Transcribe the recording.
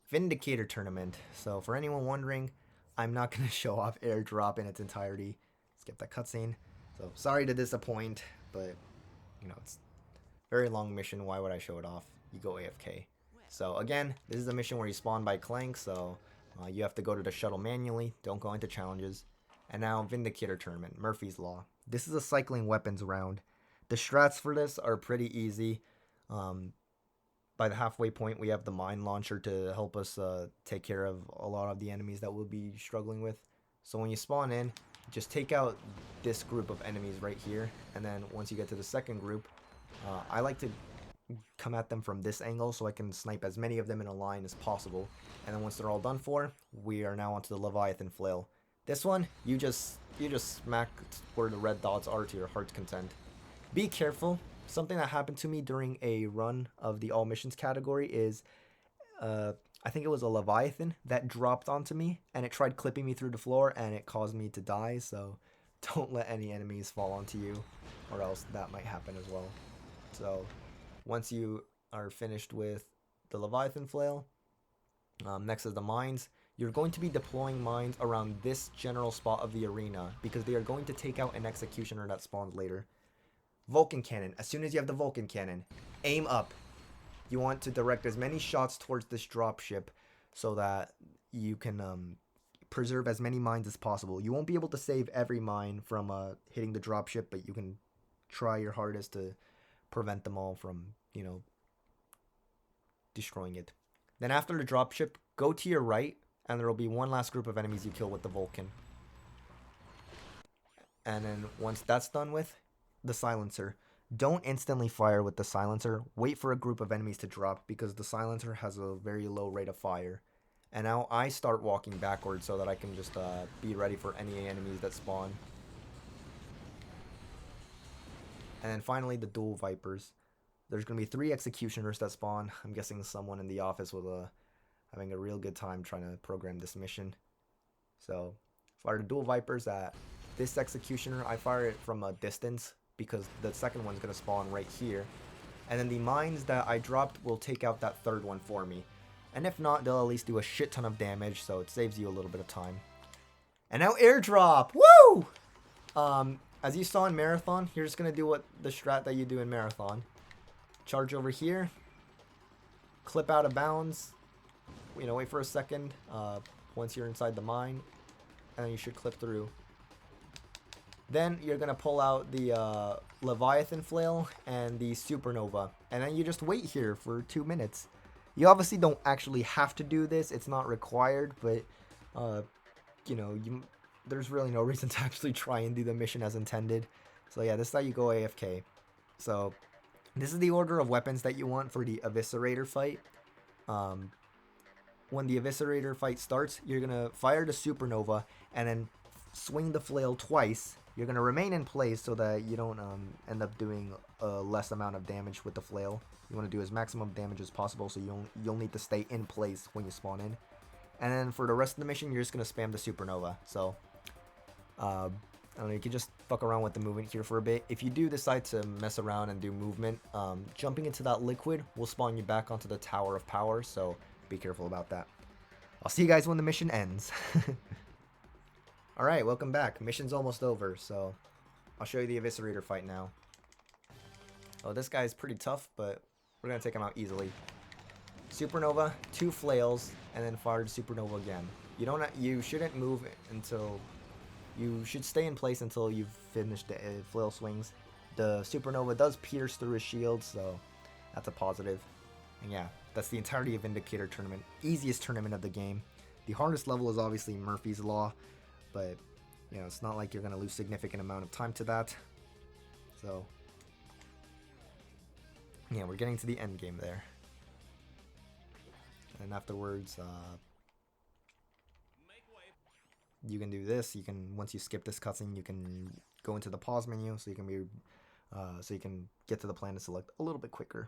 Vindicator tournament. So for anyone wondering, I'm not going to show off airdrop in its entirety. Skip that cutscene. So sorry to disappoint, but it's a very long mission. Why would I show it off? You go AFK. So again, this is a mission where you spawn by Clank, so you have to go to the shuttle manually. Don't go into challenges. And now Vindicator tournament, Murphy's Law. This is a cycling weapons round. The strats for this are pretty easy. By the halfway point, we have the mine launcher to help us take care of a lot of the enemies that we'll be struggling with. So when you spawn in, just take out this group of enemies right here. And then once you get to the second group, I like to come at them from this angle so I can snipe as many of them in a line as possible. And then once they're all done for, we are now onto the Leviathan flail. This one, you just smack where the red dots are to your heart's content. Be careful. Something that happened to me during a run of the all missions category is I think it was a Leviathan that dropped onto me and it tried clipping me through the floor and it caused me to die. So don't let any enemies fall onto you, or else that might happen as well. So once you are finished with the Leviathan flail, next is the mines. You're going to be deploying mines around this general spot of the arena because they are going to take out an executioner that spawns later. Vulcan cannon. As soon as you have the Vulcan cannon, aim up. You want to direct as many shots towards this dropship so that you can preserve as many mines as possible. You won't be able to save every mine from hitting the dropship, but you can try your hardest to prevent them all from, destroying it. Then after the dropship, go to your right, and there will be one last group of enemies you kill with the Vulcan. And then once that's done with, the silencer. Don't instantly fire with the silencer. Wait for a group of enemies to drop because the silencer has a very low rate of fire. And now I start walking backwards so that I can just be ready for any enemies that spawn. And then finally the dual vipers. There's going to be 3 executioners that spawn. I'm guessing someone in the office was having a real good time trying to program this mission. So fire the dual vipers at this executioner. I fire it from a distance because the second one's going to spawn right here. And then the mines that I dropped will take out that third one for me. And if not, they'll at least do a shit ton of damage, so it saves you a little bit of time. And now airdrop! Woo! As you saw in Marathon, you're just going to do what the strat that you do in Marathon. Charge over here. Clip out of bounds. Wait for a second once you're inside the mine. And then you should clip through. Then you're going to pull out the Leviathan flail and the supernova. And then you just wait here for 2 minutes. You obviously don't actually have to do this. It's not required, but, there's really no reason to actually try and do the mission as intended. So yeah, this is how you go AFK. So this is the order of weapons that you want for the Eviscerator fight. When the Eviscerator fight starts, you're going to fire the supernova and then swing the flail twice. You're going to remain in place so that you don't end up doing a less amount of damage with the flail. You want to do as maximum damage as possible, so you'll need to stay in place when you spawn in. And then for the rest of the mission, you're just going to spam the supernova. So, I don't know, you can just fuck around with the movement here for a bit. If you do decide to mess around and do movement, jumping into that liquid will spawn you back onto the Tower of Power, so be careful about that. I'll see you guys when the mission ends. Alright, welcome back. Mission's almost over, so I'll show you the Eviscerator fight now. Oh, this guy's pretty tough, but we're going to take him out easily. Supernova, 2 flails, and then fire the supernova again. You shouldn't move until... You should stay in place until you've finished the flail swings. The supernova does pierce through his shield, so that's a positive. And yeah, that's the entirety of Vindicator tournament. Easiest tournament of the game. The hardest level is obviously Murphy's Law, but it's not like you're going to lose significant amount of time to that. So yeah, we're getting to the end game there. And afterwards, you can do this. You can, once you skip this cutscene, you can go into the pause menu, so you can get to the plan to select a little bit quicker.